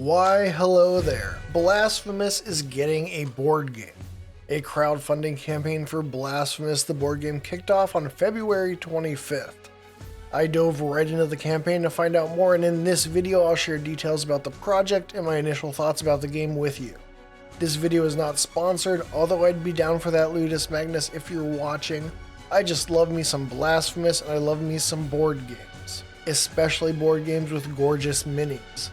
Why, hello there. Blasphemous is getting a board game. A crowdfunding campaign for Blasphemous, the board game, kicked off on February 25th. I dove right into the campaign to find out more, and in this video I'll share details about the project and my initial thoughts about the game with you. This video is not sponsored, although I'd be down for that Ludus Magnus if you're watching. I just love me some Blasphemous and I love me some board games, especially board games with gorgeous minis.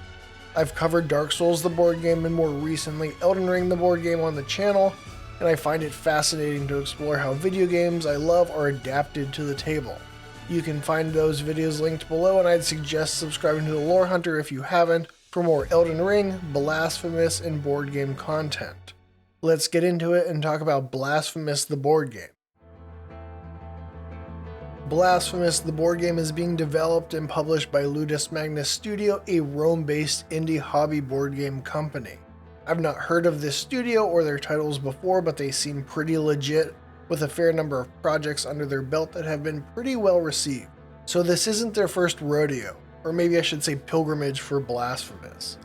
I've covered Dark Souls the board game and more recently Elden Ring the board game on the channel, and I find it fascinating to explore how video games I love are adapted to the table. You can find those videos linked below, and I'd suggest subscribing to the Lore Hunter if you haven't for more Elden Ring, Blasphemous, and board game content. Let's get into it and talk about Blasphemous the board game. Blasphemous the board game is being developed and published by Ludus Magnus Studio, a Rome-based indie hobby board game company. I've not heard of this studio or their titles before, but they seem pretty legit, with a fair number of projects under their belt that have been pretty well received. So this isn't their first rodeo, or maybe I should say pilgrimage for Blasphemous.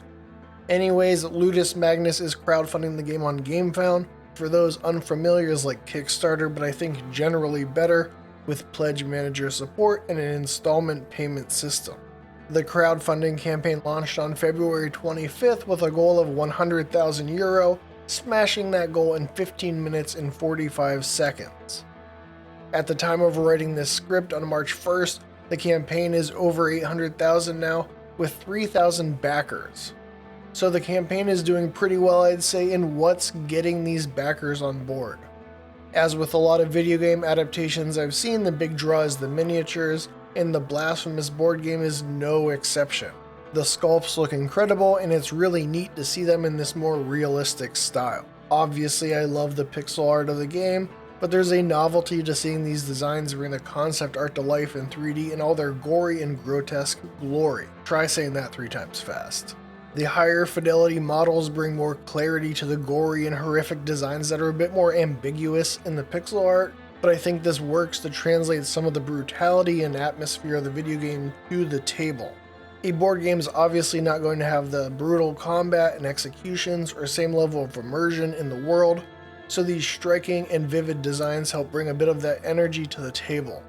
Anyways, Ludus Magnus is crowdfunding the game on GameFound. For those unfamiliar, is like Kickstarter, but I think generally better, with pledge manager support and an installment payment system. The crowdfunding campaign launched on February 25th with a goal of €100,000, smashing that goal in 15 minutes and 45 seconds. At the time of writing this script on March 1st, the campaign is over 800,000 now, with 3,000 backers. So the campaign is doing pretty well, I'd say, in what's getting these backers on board. As with a lot of video game adaptations I've seen, the big draw is the miniatures, and the Blasphemous board game is no exception. The sculpts look incredible, and it's really neat to see them in this more realistic style. Obviously, I love the pixel art of the game, but there's a novelty to seeing these designs bring the concept art to life in 3D in all their gory and grotesque glory. Try saying that 3 times fast. The higher fidelity models bring more clarity to the gory and horrific designs that are a bit more ambiguous in the pixel art, but I think this works to translate some of the brutality and atmosphere of the video game to the table. A board game is obviously not going to have the brutal combat and executions or same level of immersion in the world, so these striking and vivid designs help bring a bit of that energy to the table.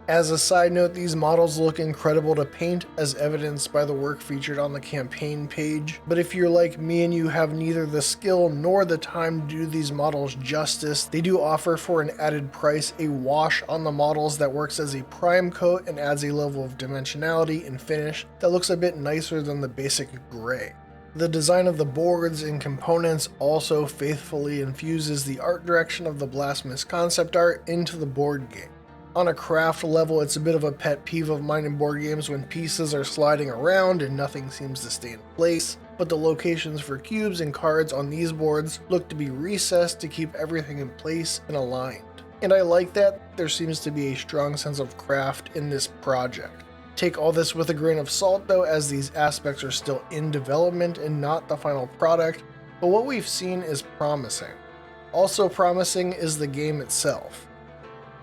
As a side note, these models look incredible to paint, as evidenced by the work featured on the campaign page, but if you're like me and you have neither the skill nor the time to do these models justice, they do offer for an added price a wash on the models that works as a prime coat and adds a level of dimensionality and finish that looks a bit nicer than the basic gray. The design of the boards and components also faithfully infuses the art direction of the Blasphemous concept art into the board game. On a craft level, it's a bit of a pet peeve of mine in board games when pieces are sliding around and nothing seems to stay in place, but the locations for cubes and cards on these boards look to be recessed to keep everything in place and aligned. And I like that there seems to be a strong sense of craft in this project. Take all this with a grain of salt though, as these aspects are still in development and not the final product, but what we've seen is promising. Also promising is the game itself.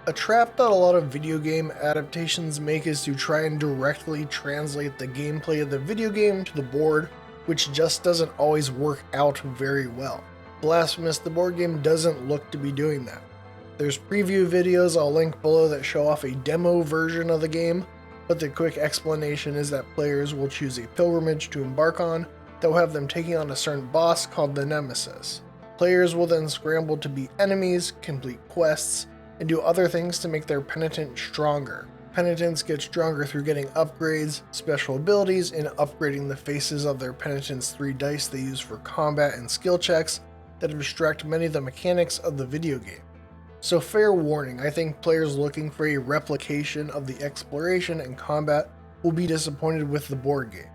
A trap that a lot of video game adaptations make is to try and directly translate the gameplay of the video game to the board, which just doesn't always work out very well. Blasphemous the board game doesn't look to be doing that. There's preview videos I'll link below that show off a demo version of the game, but the quick explanation is that players will choose a pilgrimage to embark on that will have them taking on a certain boss called the Nemesis. Players will then scramble to beat enemies, complete quests, and do other things to make their penitent stronger. Penitents get stronger through getting upgrades, special abilities, and upgrading the faces of their penitents' 3 dice they use for combat and skill checks that abstract many of the mechanics of the video game. So fair warning, I think players looking for a replication of the exploration and combat will be disappointed with the board game.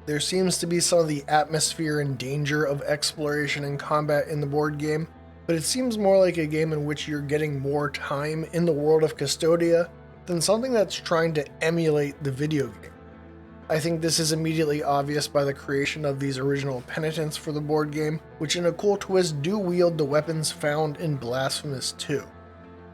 There seems to be some of the atmosphere and danger of exploration and combat in the board game, but it seems more like a game in which you're getting more time in the world of Custodia than something that's trying to emulate the video game. I think this is immediately obvious by the creation of these original penitents for the board game, which in a cool twist do wield the weapons found in Blasphemous 2.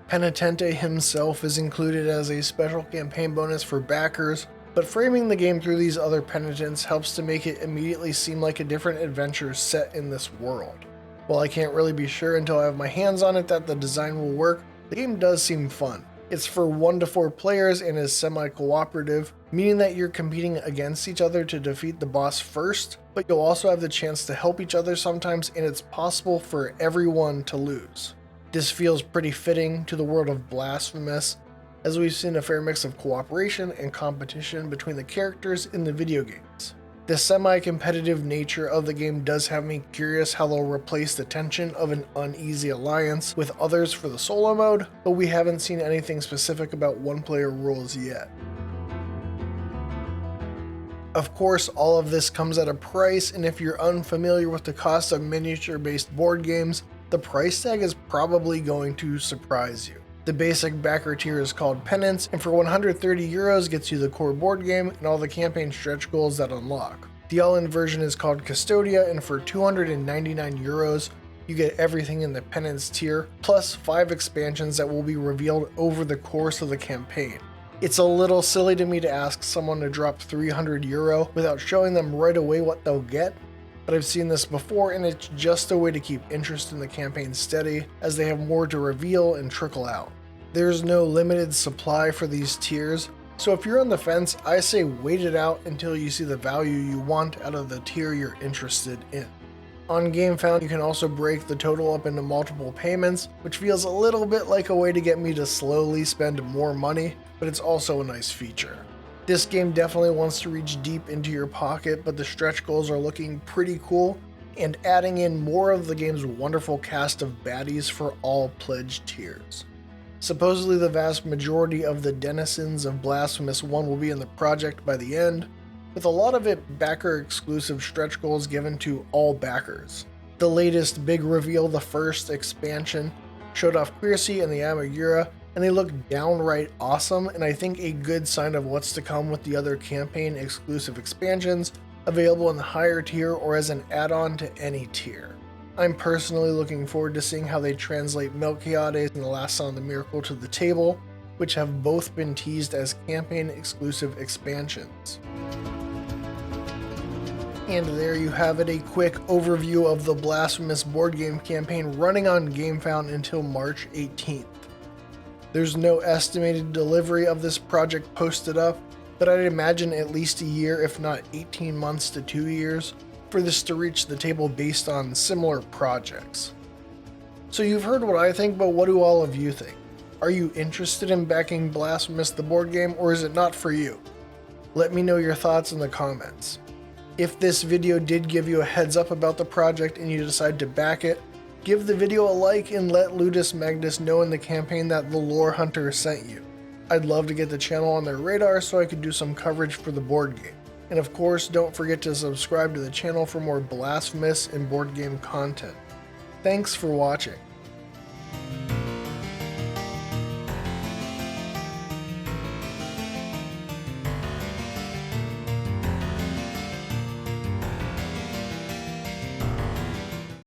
Penitente himself is included as a special campaign bonus for backers, But framing the game through these other penitents helps to make it immediately seem like a different adventure set in this world. While I can't really be sure until I have my hands on it that the design will work, the game does seem fun. It's for 1 to 4 players and is semi-cooperative, meaning that you're competing against each other to defeat the boss first, but you'll also have the chance to help each other sometimes, and it's possible for everyone to lose. This feels pretty fitting to the world of Blasphemous, as we've seen a fair mix of cooperation and competition between the characters in the video games. The semi-competitive nature of the game does have me curious how they'll replace the tension of an uneasy alliance with others for the solo mode, but we haven't seen anything specific about one-player rules yet. Of course, all of this comes at a price, and if you're unfamiliar with the cost of miniature-based board games, the price tag is probably going to surprise you. The basic backer tier is called Penance, and for 130 euros gets you the core board game and all the campaign stretch goals that unlock. The all-in version is called Custodia, and for 299 euros, you get everything in the Penance tier, plus 5 expansions that will be revealed over the course of the campaign. It's a little silly to me to ask someone to drop 300 euro without showing them right away what they'll get, but I've seen this before, and it's just a way to keep interest in the campaign steady as they have more to reveal and trickle out. There's no limited supply for these tiers, so if you're on the fence, I say wait it out until you see the value you want out of the tier you're interested in. On GameFound, you can also break the total up into multiple payments, which feels a little bit like a way to get me to slowly spend more money, but it's also a nice feature. This game definitely wants to reach deep into your pocket, but the stretch goals are looking pretty cool, and adding in more of the game's wonderful cast of baddies for all pledged tiers. Supposedly the vast majority of the denizens of Blasphemous 1 will be in the project by the end, with a lot of it backer-exclusive stretch goals given to all backers. The latest big reveal, the first expansion, showed off Quircy and the Amagura, and they look downright awesome, and I think a good sign of what's to come with the other campaign-exclusive expansions available in the higher tier or as an add-on to any tier. I'm personally looking forward to seeing how they translate Melquiades and the Last Son of the Miracle to the table, which have both been teased as campaign-exclusive expansions. And there you have it, a quick overview of the Blasphemous board game campaign running on GameFound until March 18th. There's no estimated delivery of this project posted up, but I'd imagine at least a year, if not 18 months to 2 years, for this to reach the table based on similar projects. So you've heard what I think, but what do all of you think? Are you interested in backing Blasphemous the board game, or is it not for you? Let me know your thoughts in the comments. If this video did give you a heads up about the project and you decide to back it, give the video a like and let Ludus Magnus know in the campaign that the Lore Hunter sent you. I'd love to get the channel on their radar so I could do some coverage for the board game. And of course, don't forget to subscribe to the channel for more Blasphemous and board game content. Thanks for watching.